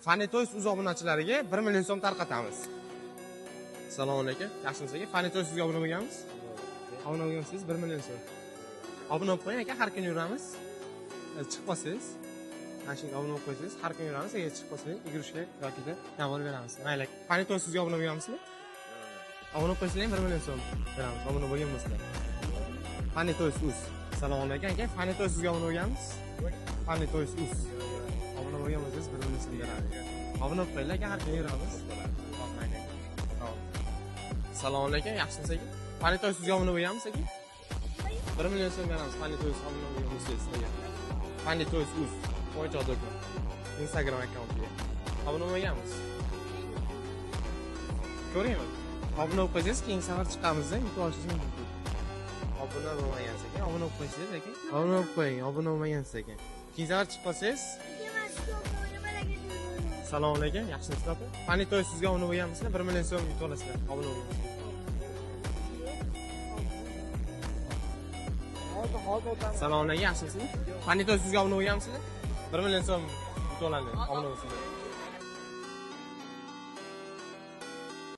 Funny Toys o'z obunachilariga 1 million so'm tarqatamiz. Assalomu alaykum. Yaxshimisiz aka? Funny Toys sizga obuna bo'lganmiz? Obuna bo'lgansiz 1 million so'm. Obuna bo'lib qo'ying aka, har kuni yuramiz. Chiqib qolsangiz, mana shunga obuna bo'lib qo'ysangiz, har kuni yuramiz. Agar chiqib qolsangiz, yugurishga yoki navol beramiz. Mayli. Funny Toys sizga obuna bo'lganmisizlar? Obuna bo'lsanglar 1 million so'm beramiz. Obuna bo'lgan bo'lsanglar. Funny Toys uz. Assalomu alaykum aka. Funny Toys sizga obuna bo'lganmiz? Funny Toys uz. Obuna bo'lgan bo'lsangiz 1 million so'm beramiz. Obuna bo'lib qo'yinglar aka, har kuni yuramiz. Assalomu alaykum, yaxshimisiz aka? Funny Toys sizga obuna bo'lganmiz aka? 1 million so'm beramiz. Funny Toys obuna bo'lgan bo'lsangiz aka. Funny Toys uz. O'yinchoq do'kon. Instagram akkauntiga. Obuna bo'lganmiz. Ko'ringmi? Obuna bo'lib qo'ysangiz, keyingi safar chiqamiz-da, yutib olishingiz mumkin. Obuna bo'lmagansiz aka, obuna bo'lib qo'ysangiz aka. Obuna bo'lib qo'ying, obuna bo'lmagansiz aka. Keyingi safar chiqib qolsangiz. Assalomu alaykum, yaxshimisiz aka? Funny Toys sizga obuna bo'lganmisizlar? 1 million so'm yutib olasizlar. Obuna bo'lgansiz. Assalomu alaykum, yaxshimisizlar? Funny Toys sizga obuna bo'lganmisizlar? 1 million so'm yutib oladi. Obuna bo'lsinlar.